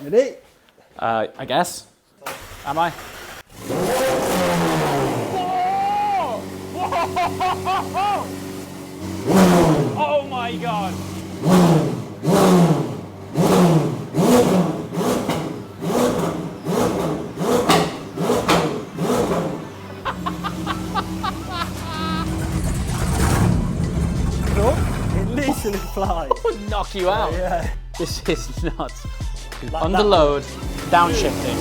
Ready? I guess. Am I? Oh my God! It literally flies. Would knock you out. Yeah. This is nuts. Like Under load, downshifting.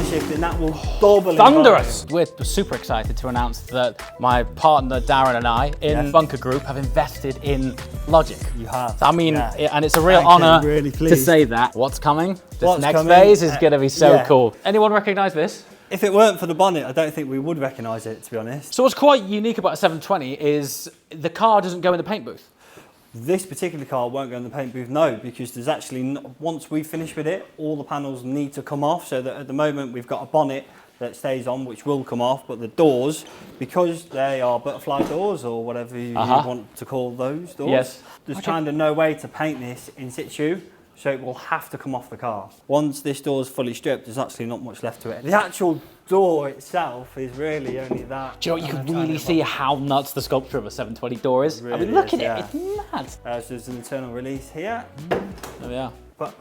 Shifting, that will double in Thunderous! We're super excited to announce that my partner Darren and I in Bunker Group have invested in Logic. You have. I mean, yeah. and it's a real I'm honour really to pleased. say that. What's coming? This What's next coming? phase is going to be so yeah. cool. Anyone recognise this? If it weren't for the bonnet, I don't think we would recognise it, to be honest. So what's quite unique about a 720 is the car doesn't go in the paint booth. This particular car won't go in the paint booth, no, because there's actually, once we finish with it, all the panels need to come off, so that at the moment we've got a bonnet that stays on, which will come off, but the doors, because they are butterfly doors, or whatever you want to call those doors, there's kind of no way to paint this in situ, so it will have to come off the car. Once this door is fully stripped, there's actually not much left to it. The actual door itself is really only that. Do you know what, you can really see how nuts the sculpture of a 720 door is? Really I mean, look at yeah. it, it's mad. So there's an internal release here. There we are. But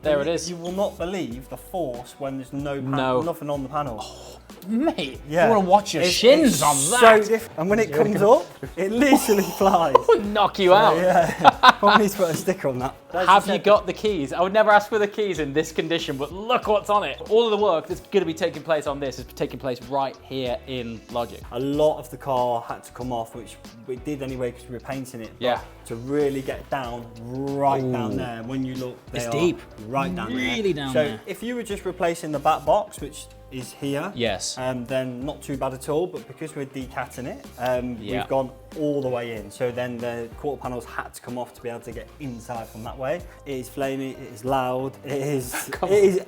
there it is. You will not believe the force when there's nothing on the panel. Oh, mate, Yeah. you want to watch your shins on that. So different. And when it comes up, it literally flies. Would knock you out. Yeah. I need to put a sticker on that. Have you got the keys? I would never ask for the keys in this condition, but look what's on it. All of the work that's going to be taking place on this is taking place right here in Logic. A lot of the car had to come off, which we did anyway because we were painting it. Yeah. To really get down, right down there. When you look, they are deep. right down there. Really down so there. if you were just replacing the back box, which is here, Yes. then not too bad at all. But because we're decatting it, Yeah. we've gone all the way in. So then the quarter panels had to come off to be able to get inside from that way. It is flamey, it is loud, it is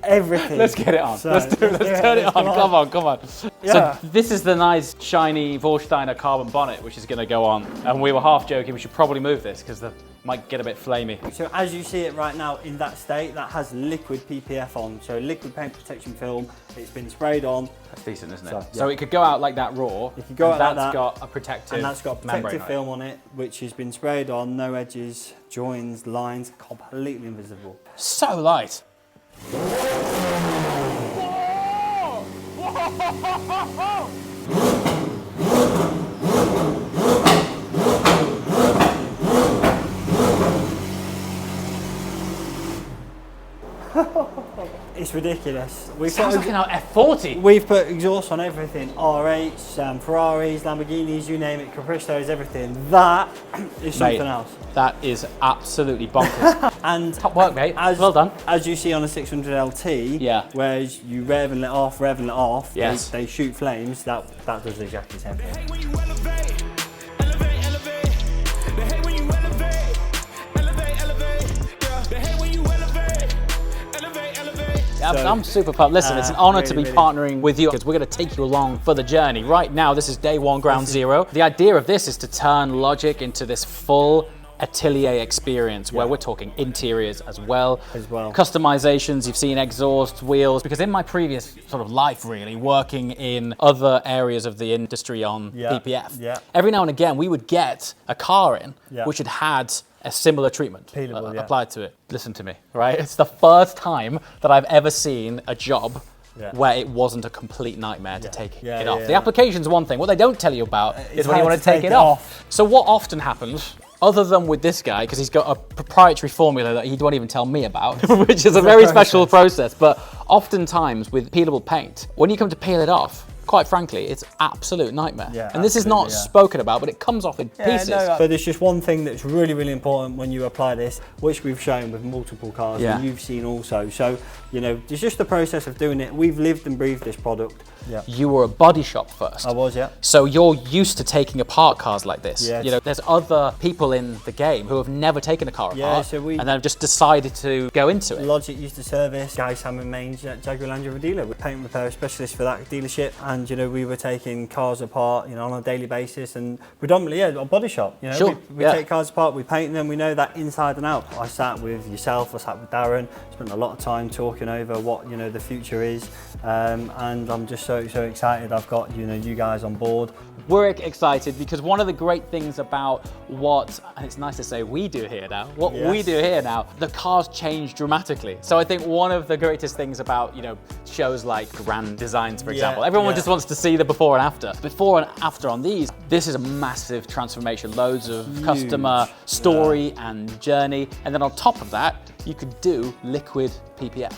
everything. Let's get it on. So, let's turn it on. Come on. Yeah. So this is the nice shiny Vorsteiner carbon bonnet which is going to go on, and we were half joking we should probably move this because the might get a bit flamey. So as you see it right now in that state, that has liquid PPF on, so liquid paint protection film. It's been sprayed on. That's decent, isn't it? So, yeah. So it could go out like that raw. It could go out like that's that, got a protective and that's got protective membrane film on it, which has been sprayed on. No edges, joins, lines, completely invisible. So light. It's ridiculous. Sounds like an F40. We've put exhaust on everything. R8s, Ferraris, Lamborghinis, you name it, Capristos, everything. That is something else. That is absolutely bonkers. And top work, mate. Well done. As you see on a 600 LT, whereas you rev and let off, yes. they shoot flames, that does exactly the same thing. I'm super pumped. Listen, it's an honour to be partnering with you because we're going to take you along for the journey. Right now, this is day one, ground zero. The idea of this is to turn Logic into this full Atelier experience where we're talking interiors as well. Customizations, you've seen exhaust, wheels, because in my previous sort of life really, working in other areas of the industry on PPF, every now and again we would get a car in which had a similar treatment applied to it. Listen to me, right? It's the first time that I've ever seen a job where it wasn't a complete nightmare to take it off. The application's one thing. What they don't tell you about is when you want to take it off. So what often happens, other than with this guy, because he's got a proprietary formula that he won't even tell me about, which is a very special process, but oftentimes with peelable paint, when you come to peel it off, quite frankly, it's absolute nightmare. And this is not spoken about, but it comes off in pieces. But there's just one thing that's really, really important when you apply this, which we've shown with multiple cars and you've seen also. So, you know, there's just the process of doing it. We've lived and breathed this product. You were a body shop first. I was, So you're used to taking apart cars like this. You know, there's other people in the game who have never taken a car apart and then have just decided to go into it. Logic used to service Guy Salmon Main's Jaguar Land Rover dealer. We're paint repair specialist for that dealership, and and you know, we were taking cars apart, you know, on a daily basis, and predominantly, a body shop. You know, Sure. we take cars apart, we paint them, we know that inside and out. I sat with yourself, I sat with Darren, spent a lot of time talking over what, you know, the future is, and I'm just so excited. I've got, you know, you guys on board. We're excited because one of the great things about what, and it's nice to say we do here now, what we do here now, the cars change dramatically. So I think one of the greatest things about, you know, shows like Grand Designs, for example, everyone just wants to see the before and after. Before and after on these, this is a massive transformation, loads of customer story and journey. And then on top of that, you could do liquid PPF,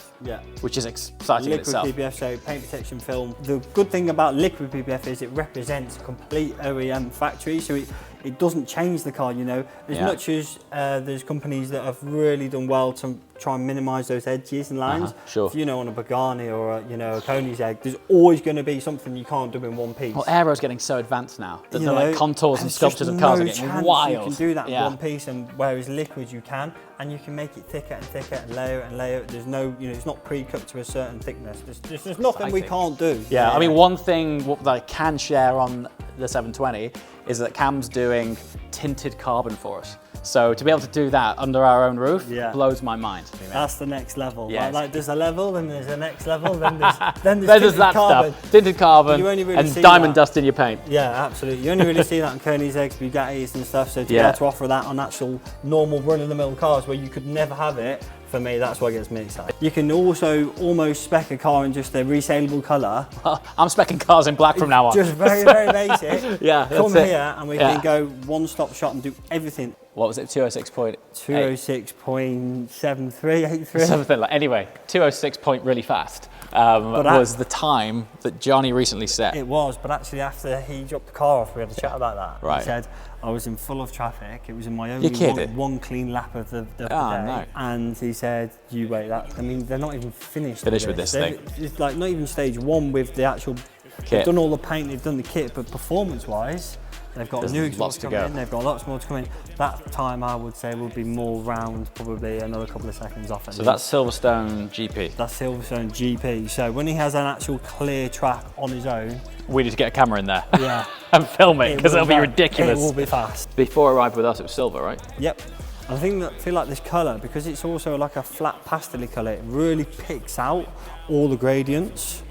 which is exciting in itself. Liquid PPF, so paint protection film. The good thing about liquid PPF is it represents complete OEM factory, so it doesn't change the car, you know. As much as there's companies that have really done well to try and minimise those edges and lines. If, you know, on a Pagani or a, you know, a Koenigsegg, there's always going to be something you can't do in one piece. Well, aero's getting so advanced now that the like contours and sculptures of cars are getting wild. You can do that in one piece, and whereas liquid you can, and you can make it thicker and thicker and layer it and layer it. There's no, you know, it's not pre-cut to a certain thickness. There's nothing we can't do. I mean, one thing that I can share on the 720 is that Cam's doing tinted carbon for us. So to be able to do that under our own roof blows my mind. That's the next level. Like there's a level, then there's a next level, then there's there's that carbon. Stuff. Tinted carbon and diamond dust in your paint. Yeah, absolutely. You only really see that on Koenigsegg's, Bugattis and stuff. So to be able to offer that on actual normal run-of-the-mill cars where you could never have it, for me, that's what gets me excited. You can also almost spec a car in just a resaleable colour. I'm specing cars in black from now on. Just very, very basic. Come it. here and we can go one-stop shop and do everything. What was it, 206.8? 206.7383. Something like, anyway, 206 point really fast was the time that Johnny recently set. It was, but actually after he dropped the car off, we had a chat about that. Right. He said, I was in full of traffic, it was in my only one clean lap of the day. No. And he said, you wait, I mean, they're not even finished with this thing. It's like not even stage one with the actual kit. They've done all the paint, they've done the kit, but performance-wise, they've got new exhaust coming in, they've got lots more to come in. That time, I would say, will be more round, probably another couple of seconds off. So that's Silverstone GP? That's Silverstone GP. So when he has an actual clear track on his own, we need to get a camera in there and film it, because it'll be ridiculous. It will be fast. Before it arrived with us, it was silver, right? Yep. I feel like this colour, because it's also like a flat pastel colour, it really picks out all the gradients.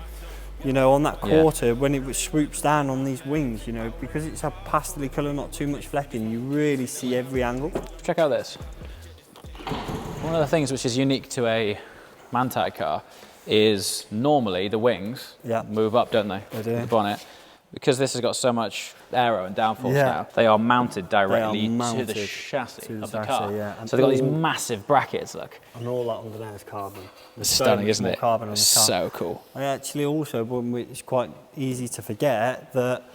You know, on that quarter, when it swoops down on these wings, you know, because it's a pastel colour, not too much flecking, you really see every angle. Check out this. One of the things which is unique to a Mantic car is normally the wings move up, don't they? They do. The bonnet. Because this has got so much aero and downforce now, they are mounted directly to the chassis of the car. So they've got these massive brackets, look. And all that under there is carbon. It's stunning, isn't it? Carbon on the car. So cool. I actually also, it's quite easy to forget that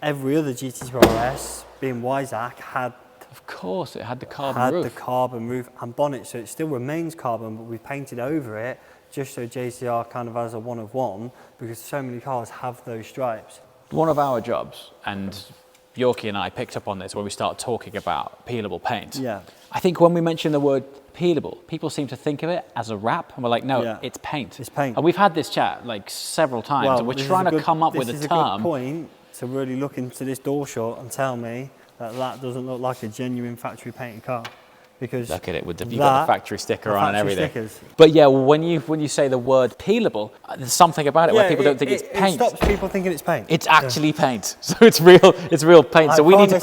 every other GT3 RS, being Weissach, had... Of course, it had the carbon roof. Had the carbon roof and bonnet, so it still remains carbon, but we painted over it just so JCR kind of has a one of one, because so many cars have those stripes. One of our jobs, and Yorkie and I picked up on this when we started talking about peelable paint. I think when we mention the word peelable, people seem to think of it as a wrap, and we're like, no, it's paint. It's paint. And we've had this chat like several times, and we're trying to come up with a term. This is a good point to really look into this door shot and tell me that that doesn't look like a genuine factory painted car. Because look at it, with you've got the factory sticker on and everything. Stickers. But yeah, when you say the word peelable, there's something about it where people don't think it's paint. It stops people thinking it's paint. It's actually paint. So it's real paint. So we need to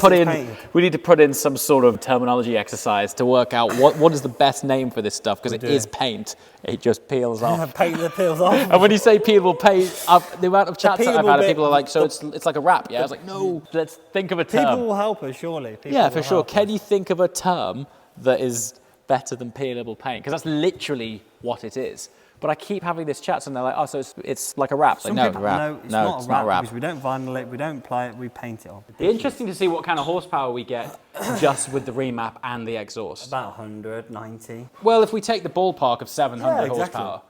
put in some sort of terminology exercise to work out what is the best name for this stuff, because it is paint. It just peels off. Paint that peels off. And when you say peelable paint, the amount of chats that I've had, people are like, so it's like a wrap, yeah? I was like, no, let's think of a term. People will help us, surely. Yeah, for sure. Can you think of a term that is better than peelable paint? Because that's literally what it is. But I keep having this chat, and they're like, oh, so it's like a wrap. Like, no, it's not a wrap, because we don't vinyl it, we don't play it, we paint it on. It's interesting to see what kind of horsepower we get just with the remap and the exhaust. About 190. Well, if we take the ballpark of 700 horsepower,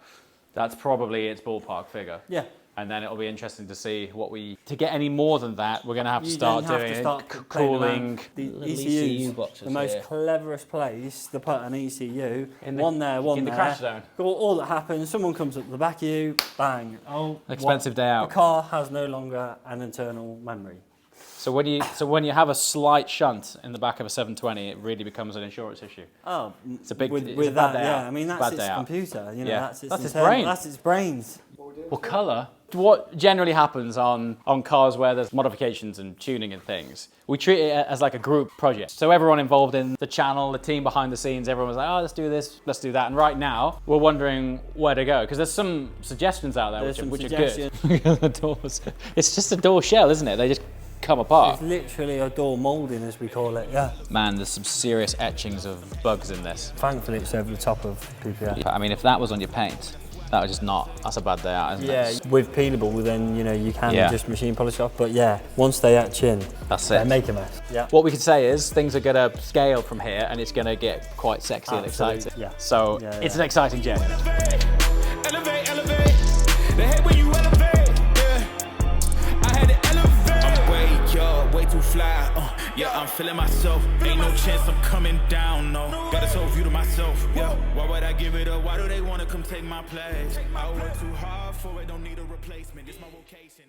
that's probably its ballpark figure. Yeah. And then it'll be interesting to see to get any more than that, we're going to have to start doing cooling. The ECU boxes, the most cleverest place to put an ECU, one there, in the crash zone. All that happens, someone comes up the back of you, bang. Oh, expensive day out. The car has no longer an internal memory. So when you have a slight shunt in the back of a 720, it really becomes an insurance issue. Oh, it's a big with it's a bad that, day yeah. out. I mean, that's its computer. You know, that's its brain. That's its brains. Well, colour. What generally happens on cars where there's modifications and tuning and things, we treat it as like a group project. So everyone involved in the channel, the team behind the scenes, everyone was like, oh, let's do this, let's do that. And right now, we're wondering where to go, because there's some suggestions out there which are good. Look at the doors. It's just a door shell, isn't it? They just come apart. It's literally a door moulding, as we call it, yeah. Man, there's some serious etchings of bugs in this. Thankfully, it's over the top of PPF. I mean, if that was on your paint, that was just not, that's a bad day out, isn't it? Yeah, with peelable, then, you know, you can just machine polish off, but yeah, once they etch in, they make a mess. Yeah. What we could say is things are going to scale from here and it's going to get quite sexy and exciting. Yeah. So it's an exciting journey. Elevate, elevate. They hate when you elevate. Yeah. I had to elevate. I'm way too fly. Yeah, I'm feeling myself. Ain't no chance I'm coming down, no. Got this whole view to myself. Yeah. Why would I give it up? Why do they want to come take my place? I work too hard for it, don't need a replacement. This my vocation.